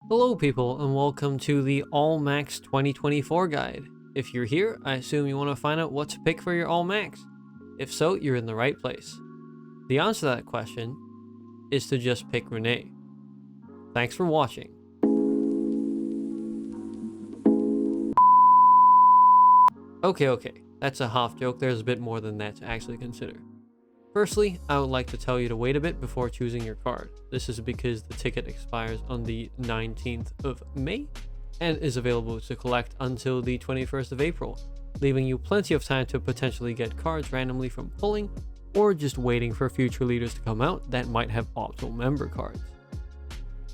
Hello people and welcome to the All Max 2024 guide. If you're here, I assume you want to find out what to pick for your All Max. If so, you're in the right place. The answer to that question is to just pick Renee. Thanks for watching. Okay, that's a half joke. There's a bit more than that to actually consider. Firstly, I would like to tell you to wait a bit before choosing your card. This is because the ticket expires on the 19th of May and is available to collect until the 21st of April, leaving you plenty of time to potentially get cards randomly from pulling or just waiting for future leaders to come out that might have optional member cards.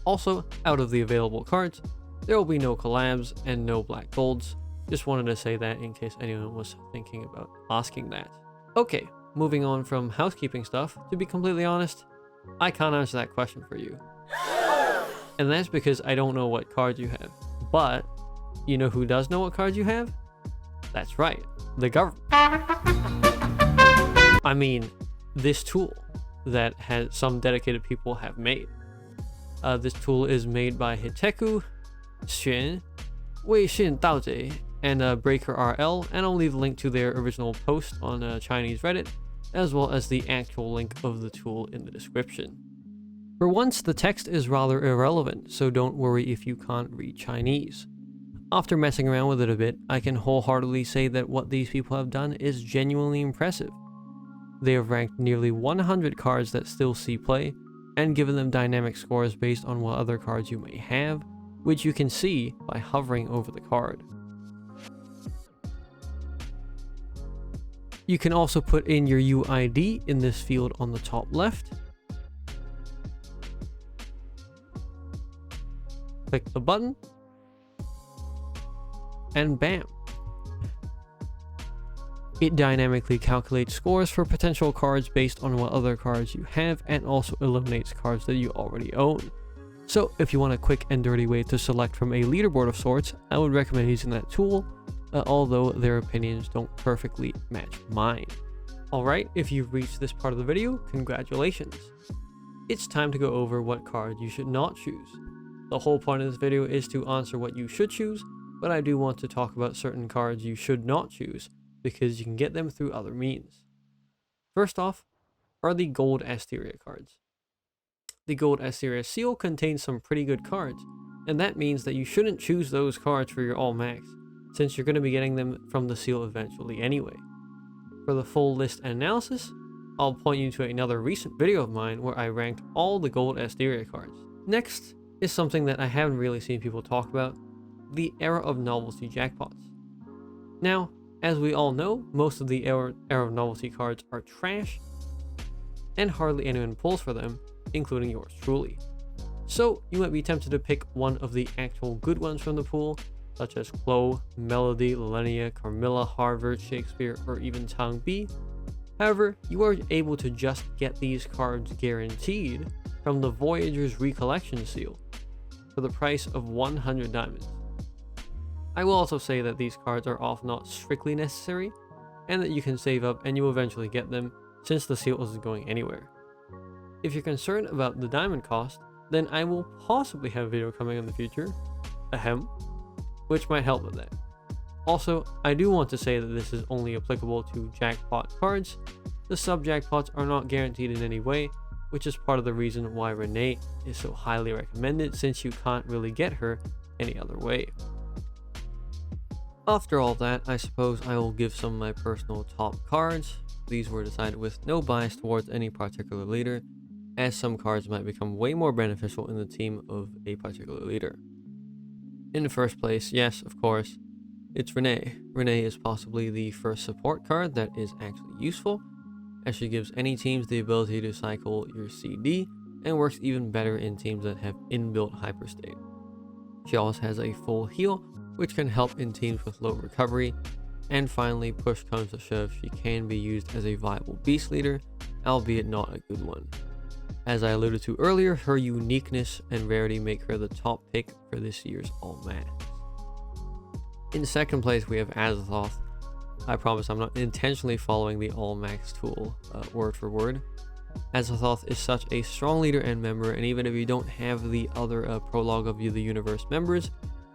Also, out of the available cards, there will be no collabs and no black golds. Just wanted to say that in case anyone was thinking about asking that. Okay. Moving on from housekeeping stuff, to be completely honest, I can't answer that question for you. And that's because I don't know what cards you have. But, you know who does know what cards you have? That's right, the government. I mean, this tool that some dedicated people have made. This tool is made by Hiteku, Xuan, Weixin Daozhe, and Breaker RL, and I'll leave a link to their original post on Chinese Reddit, as well as the actual link of the tool in the description. For once, the text is rather irrelevant, so don't worry if you can't read Chinese. After messing around with it a bit, I can wholeheartedly say that what these people have done is genuinely impressive. They have ranked nearly 100 cards that still see play, and given them dynamic scores based on what other cards you may have, which you can see by hovering over the card. You can also put in your UID in this field on the top left. Click the button. And bam. It dynamically calculates scores for potential cards based on what other cards you have and also eliminates cards that you already own. So if you want a quick and dirty way to select from a leaderboard of sorts, I would recommend using that tool. Although their opinions don't perfectly match mine. Alright, if you've reached this part of the video, congratulations. It's time to go over what card you should not choose. The whole point of this video is to answer what you should choose, but I do want to talk about certain cards you should not choose, because you can get them through other means. First off, are the Gold Asteria cards. The Gold Asteria seal contains some pretty good cards, and that means that you shouldn't choose those cards for your All Max, since you're going to be getting them from the seal eventually anyway. For the full list and analysis, I'll point you to another recent video of mine where I ranked all the Gold Asteria cards. Next is something that I haven't really seen people talk about, the Era of Novelty jackpots. Now, as we all know, most of the Era of Novelty cards are trash, and hardly anyone pulls for them, including yours truly. So, you might be tempted to pick one of the actual good ones from the pool, such as Chloe, Melody, Lelenia, Carmilla, Harvard, Shakespeare, or even Tang B. However, you are able to just get these cards guaranteed from the Voyager's Recollection seal for the price of 100 diamonds. I will also say that these cards are often not strictly necessary, and that you can save up and you will eventually get them since the seal isn't going anywhere. If you're concerned about the diamond cost, then I will possibly have a video coming in the future. Ahem. Which might help with that. Also, I do want to say that this is only applicable to jackpot cards. The sub-jackpots are not guaranteed in any way, which is part of the reason why Renee is so highly recommended, since you can't really get her any other way. After all that, I suppose I will give some of my personal top cards. These were decided with no bias towards any particular leader, as some cards might become way more beneficial in the team of a particular leader. In the first place, yes, of course, it's Renee. Renee is possibly the first support card that is actually useful, as she gives any teams the ability to cycle your CD, and works even better in teams that have inbuilt hyperstate. She also has a full heal, which can help in teams with low recovery, and finally, push comes to shove, she can be used as a viable beast leader, albeit not a good one. As I alluded to earlier, her uniqueness and rarity make her the top pick for this year's All Max. In second place, we have Azathoth. I promise I'm not intentionally following the All Max tool word for word. Azathoth is such a strong leader and member, and even if you don't have the other prologue of the universe members,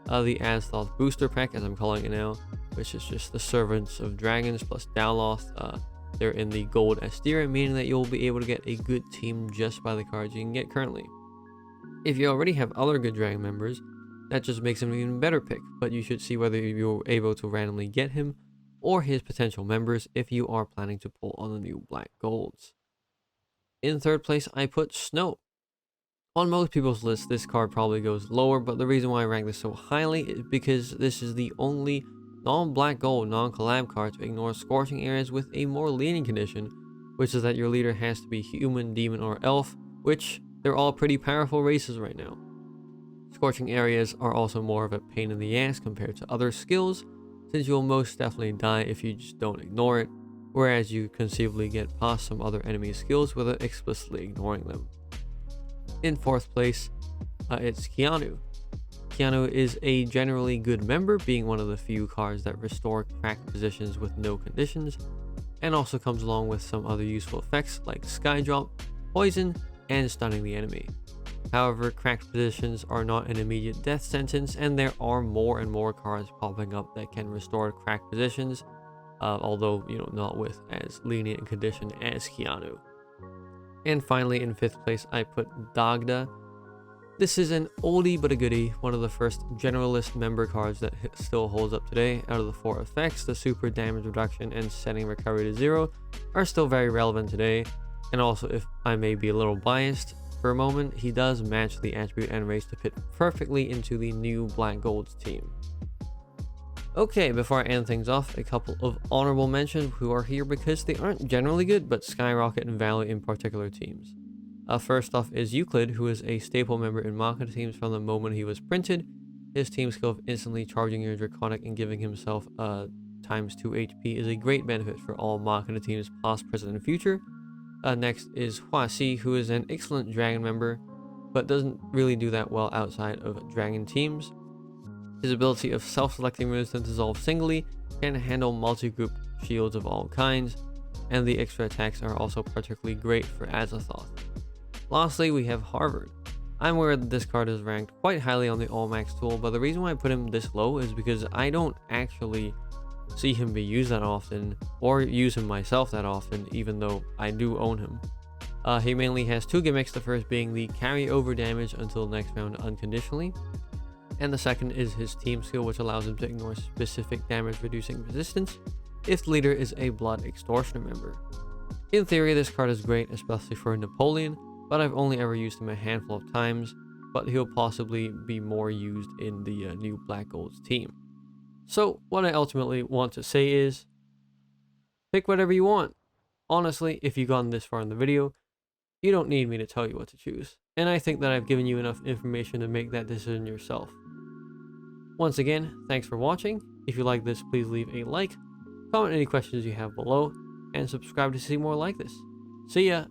the Azathoth booster pack, as I'm calling it now, which is just the Servants of Dragons plus Dowloth, they're in the gold Astera, meaning that you'll be able to get a good team just by the cards you can get currently. If you already have other good dragon members, that just makes him an even better pick, but you should see whether you're able to randomly get him or his potential members if you are planning to pull on the new black golds. In third place, I put Snow. On most people's lists, this card probably goes lower, but the reason why I rank this so highly is because this is the only non-black gold, non-collab card to ignore scorching areas with a more lenient condition, which is that your leader has to be human, demon, or elf, which they're all pretty powerful races right now. Scorching areas are also more of a pain in the ass compared to other skills, since you'll most definitely die if you just don't ignore it, whereas you conceivably get past some other enemy skills without explicitly ignoring them. In fourth place, it's Keanu. Keanu is a generally good member, being one of the few cards that restore cracked positions with no conditions, and also comes along with some other useful effects like Sky Drop, Poison, and stunning the enemy. However, cracked positions are not an immediate death sentence, and there are more and more cards popping up that can restore cracked positions, although, not with as lenient a condition as Keanu. And finally, in fifth place, I put Dagda. This is an oldie but a goodie, one of the first generalist member cards that still holds up today. Out of the 4 effects, the super damage reduction and setting recovery to 0 are still very relevant today, and also, if I may be a little biased for a moment, he does match the attribute and race to fit perfectly into the new Black Golds team. Okay, before I end things off, a couple of honorable mentions who are here because they aren't generally good, but skyrocket in value in particular teams. First off is Euclid, who is a staple member in Maka teams from the moment he was printed. His team skill of instantly charging your Draconic and giving himself times 2 HP is a great benefit for all Maka teams past, present, and future. Next is Huasi, who is an excellent dragon member, but doesn't really do that well outside of dragon teams. His ability of self-selecting moves that dissolve singly can handle multi-group shields of all kinds, and the extra attacks are also particularly great for Azathoth. Lastly, we have Harvard. I'm aware that this card is ranked quite highly on the All-Max tool, but the reason why I put him this low is because I don't actually see him be used that often, or use him myself that often, even though I do own him. He mainly has 2 gimmicks, the first being the carry over damage until next round unconditionally, and the second is his team skill, which allows him to ignore specific damage reducing resistance if the leader is a Blood Extortioner member. In theory, this card is great, especially for Napoleon, but I've only ever used him a handful of times, but he'll possibly be more used in the new Black Golds team. So what I ultimately want to say is, pick whatever you want. Honestly, if you've gotten this far in the video, you don't need me to tell you what to choose, and I think that I've given you enough information to make that decision yourself. Once again, thanks for watching. If you like this, please leave a like, comment any questions you have below, and subscribe to see more like this. See ya!